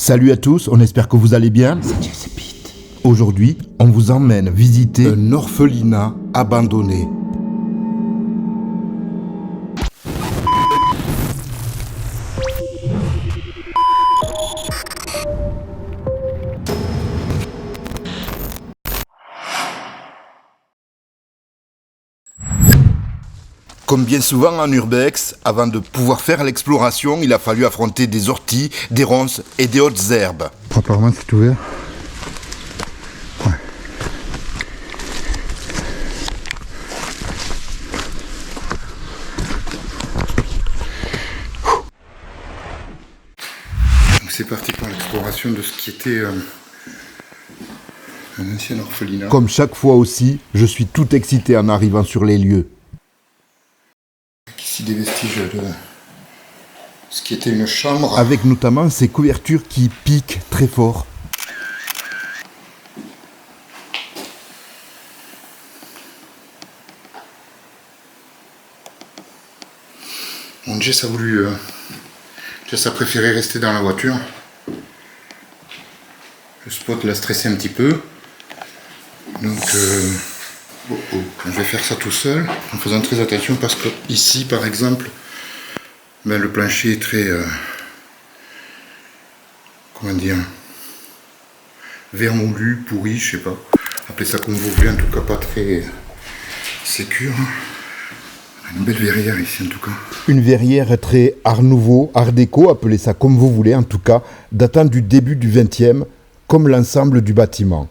Salut à tous, on espère que vous allez bien. Aujourd'hui, on vous emmène visiter un orphelinat abandonné. Comme bien souvent en urbex, avant de pouvoir faire l'exploration, il a fallu affronter des orties, des ronces et des hautes herbes. Apparemment c'est ouvert. Ouais. Donc c'est parti pour l'exploration de ce qui était un ancien orphelinat. Comme chaque fois aussi, je suis tout excité en arrivant sur les lieux. Ici des vestiges de ce qui était une chambre. Avec notamment ces couvertures qui piquent très fort. Mon Jess a voulu... Jess a préféré rester dans la voiture. Le spot l'a stressé un petit peu. Donc... je vais faire ça tout seul, en faisant très attention parce que ici par exemple, le plancher est très, comment dire, vermoulu, pourri, je sais pas, appelez ça comme vous voulez, en tout cas pas très sécure. Une belle verrière ici en tout cas. Une verrière très art nouveau, art déco, appelez ça comme vous voulez, en tout cas, datant du début du 20e, comme l'ensemble du bâtiment.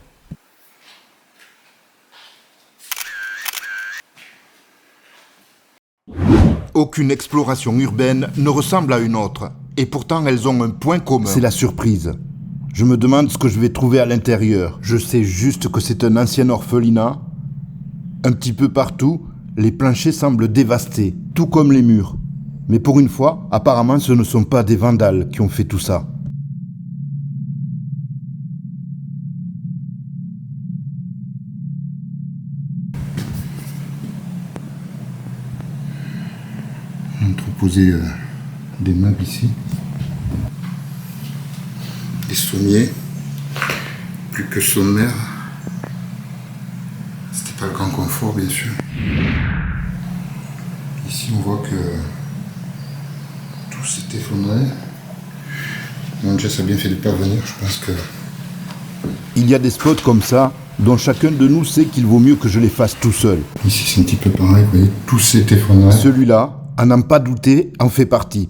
Aucune exploration urbaine ne ressemble à une autre, et pourtant elles ont un point commun, c'est la surprise. Je me demande ce que je vais trouver à l'intérieur. Je sais juste que c'est un ancien orphelinat. Un petit peu partout, les planchers semblent dévastés, tout comme les murs. Mais pour une fois, apparemment ce ne sont pas des vandales qui ont fait tout ça. Poser des meubles ici, des sommiers, plus que sommaire, c'était pas le grand confort bien sûr. Ici on voit que tout s'est effondré. Mon Jess a bien fait de ne pas venir, je pense que... Il y a des spots comme ça dont chacun de nous sait qu'il vaut mieux que je les fasse tout seul. Ici c'est un petit peu pareil, vous voyez, tout s'est effondré. Celui-là, à n'en pas douter, en fait partie.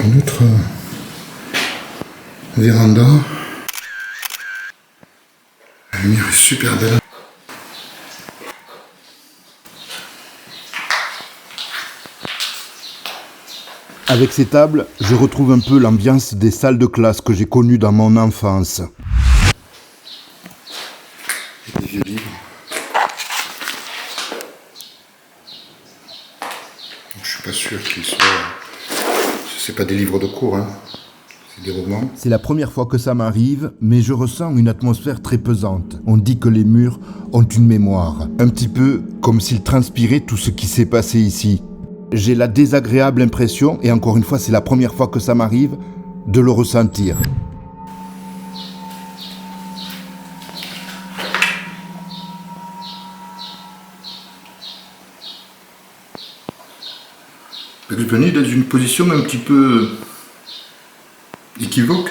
Une autre véranda. La lumière est super belle. Avec ces tables, je retrouve un peu l'ambiance des salles de classe que j'ai connues dans mon enfance. Des vieux livres. Je suis pas sûr qu'ils soient... C'est pas des livres de cours, hein. C'est des romans. C'est la première fois que ça m'arrive, mais je ressens une atmosphère très pesante. On dit que les murs ont une mémoire. Un petit peu comme s'ils transpiraient tout ce qui s'est passé ici. J'ai la désagréable impression, et encore une fois c'est la première fois que ça m'arrive, de le ressentir. Bugs Bunny dans une position un petit peu équivoque.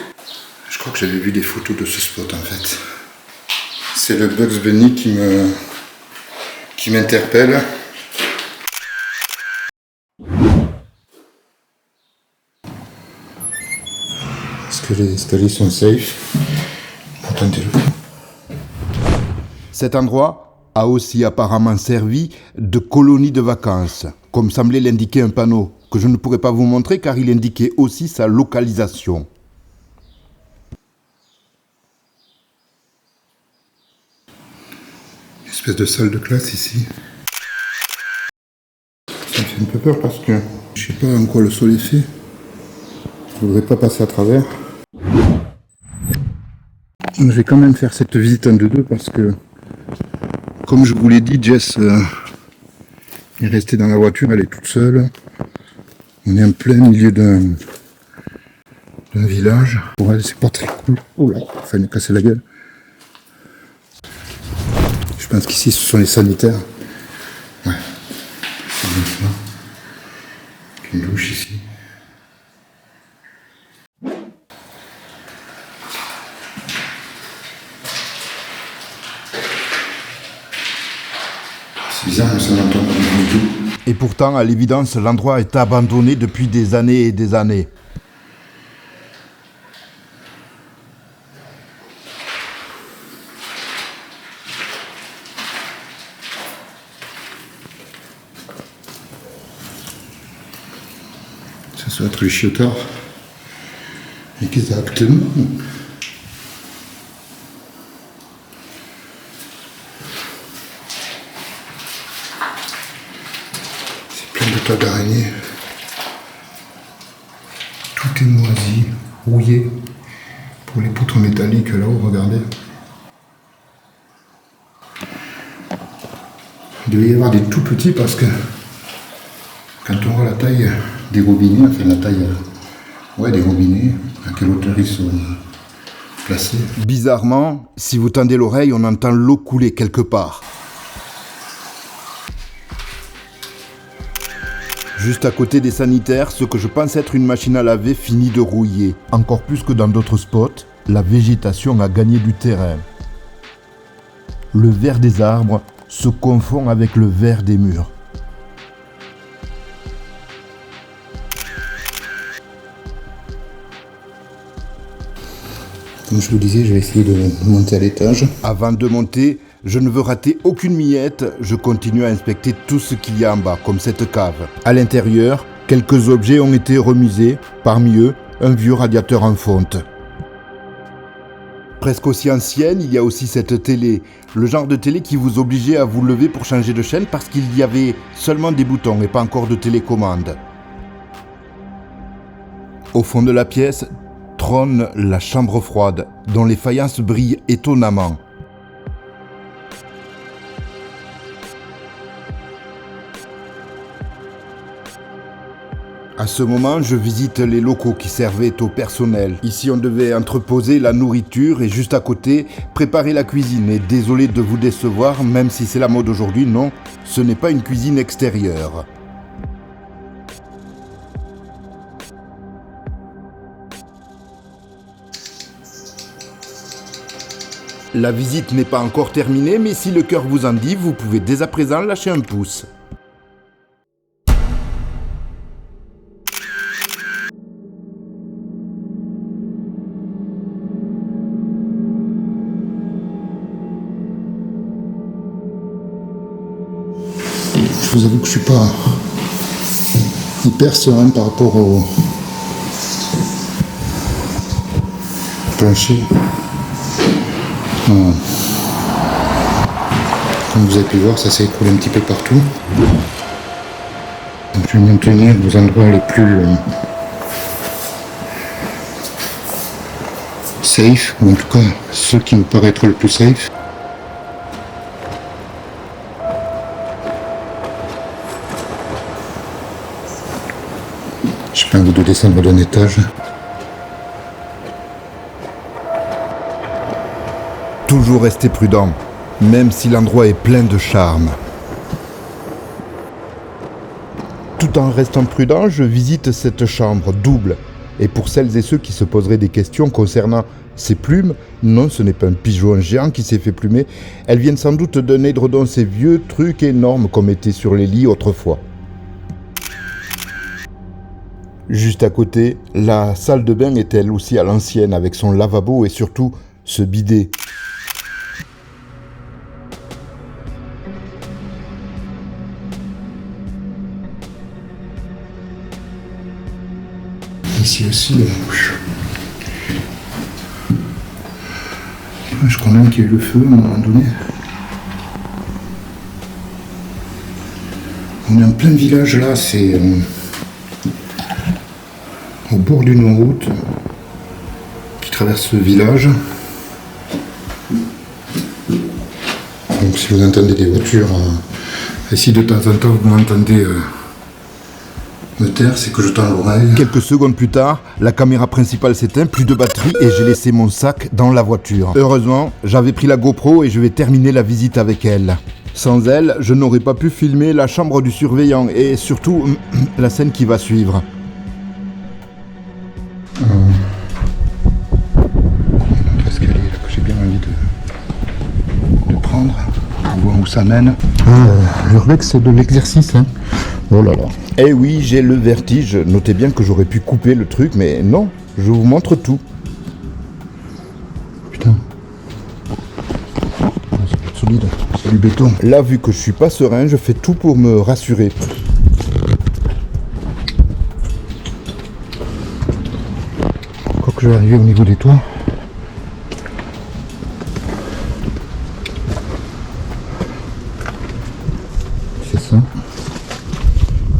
Je crois que j'avais vu des photos de ce spot en fait. C'est le Bugs Bunny qui m'interpelle. Est-ce que les escaliers sont safe? Attendez-le. Cet endroit a aussi apparemment servi de colonie de vacances, comme semblait l'indiquer un panneau, que je ne pourrais pas vous montrer car il indiquait aussi sa localisation. Une espèce de salle de classe ici. Ça me fait un peu peur parce que je sais pas en quoi le sol est fait. Je voudrais pas passer à travers. Je vais quand même faire cette visite en 2-2 parce que, comme je vous l'ai dit, Jess est restée dans la voiture, elle est toute seule. On est en plein milieu d'un village. Pour elle, c'est pas très cool. Oh là, il fallait me casser la gueule. Je pense qu'ici, ce sont les sanitaires. Ouais. C'est bien ça. Une douche ici. C'est bizarre, mais ça n'entend pas du tout. Et pourtant, à l'évidence, l'endroit est abandonné depuis des années et des années. Ça doit être les chiotards. Exactement. C'est plein de tas d'araignées. Tout est moisi, rouillé. Pour les poutres métalliques là-haut, regardez. Il devait y avoir des tout petits parce que quand on voit la taille des robinets, enfin la taille des robinets, à quelle hauteur ils sont placés. Bizarrement, si vous tendez l'oreille, on entend l'eau couler quelque part. Juste à côté des sanitaires, ce que je pense être une machine à laver finit de rouiller. Encore plus que dans d'autres spots, la végétation a gagné du terrain. Le vert des arbres se confond avec le vert des murs. Comme je vous disais, je vais essayer de monter à l'étage. Avant de monter, je ne veux rater aucune miette, je continue à inspecter tout ce qu'il y a en bas, comme cette cave. À l'intérieur, quelques objets ont été remisés, parmi eux, un vieux radiateur en fonte. Presque aussi ancienne, il y a aussi cette télé, le genre de télé qui vous obligeait à vous lever pour changer de chaîne parce qu'il y avait seulement des boutons et pas encore de télécommande. Au fond de la pièce, trône la chambre froide, dont les faïences brillent étonnamment. À ce moment, je visite les locaux qui servaient au personnel. Ici, on devait entreposer la nourriture et juste à côté, préparer la cuisine. Et désolé de vous décevoir, même si c'est la mode aujourd'hui, non, ce n'est pas une cuisine extérieure. La visite n'est pas encore terminée, mais si le cœur vous en dit, vous pouvez dès à présent lâcher un pouce. Je vous avoue que je suis pas hyper serein par rapport au plancher. Comme vous avez pu voir, ça s'est écroulé un petit peu partout. Donc, je vais m'en tenir aux endroits les plus safe, ou en tout cas ceux qui me paraissent être le plus safe. J'ai pas envie de descendre d'un étage. Toujours rester prudent, même si l'endroit est plein de charme. Tout en restant prudent, je visite cette chambre double. Et pour celles et ceux qui se poseraient des questions concernant ces plumes, non, ce n'est pas un pigeon géant qui s'est fait plumer. Elles viennent sans doute d'un édredon, ces vieux trucs énormes comme étaient sur les lits autrefois. Juste à côté, la salle de bain est elle aussi à l'ancienne, avec son lavabo et surtout ce bidet. Ici aussi, je crois même qu'il y a eu le feu à un moment donné. On est en plein village là, c'est au bord d'une route qui traverse le village. Donc si vous entendez des voitures, et si de temps en temps vous m'entendez me taire, c'est que je tends l'oreille. Quelques secondes plus tard, la caméra principale s'éteint, plus de batterie et j'ai laissé mon sac dans la voiture. Heureusement, j'avais pris la GoPro et je vais terminer la visite avec elle. Sans elle, je n'aurais pas pu filmer la chambre du surveillant et surtout la scène qui va suivre. L'escalier que j'ai bien envie de prendre, pour voir où ça mène. L'urbex, c'est de l'exercice, hein. Oh là là. Eh oui, j'ai le vertige. Notez bien que j'aurais pu couper le truc, mais non, je vous montre tout. Putain. C'est solide, c'est du béton. Là, vu que je suis pas serein, je fais tout pour me rassurer. Quoi que je vais arriver au niveau des toits. C'est ça.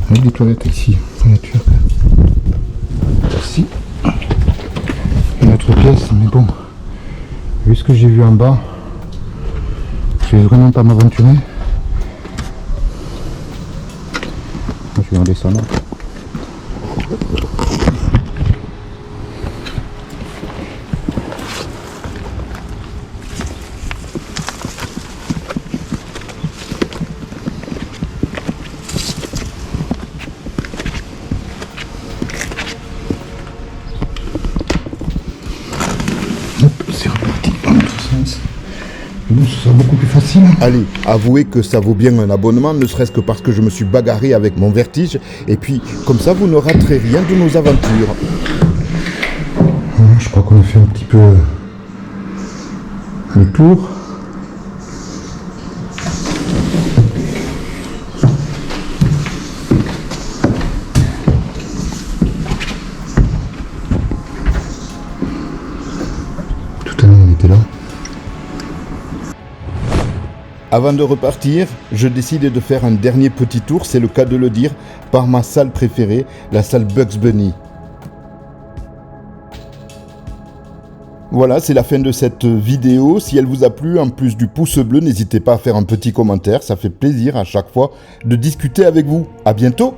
Avec des toilettes ici, en nature. Ici. Une autre pièce, mais bon. Vu ce que j'ai vu en bas, je vais vraiment pas m'aventurer. Je vais en descendre. C'est reparti dans l'autre sens. Bon, ce sera beaucoup plus facile. Allez, avouez que ça vaut bien un abonnement, ne serait-ce que parce que je me suis bagarré avec mon vertige. Et puis, comme ça, vous ne raterez rien de nos aventures. Je crois qu'on a fait un petit peu le tour. Tout à l'heure, on était là. Avant de repartir, je décide de faire un dernier petit tour, c'est le cas de le dire, par ma salle préférée, la salle Bugs Bunny. Voilà, c'est la fin de cette vidéo. Si elle vous a plu, en plus du pouce bleu, n'hésitez pas à faire un petit commentaire. Ça fait plaisir à chaque fois de discuter avec vous. À bientôt!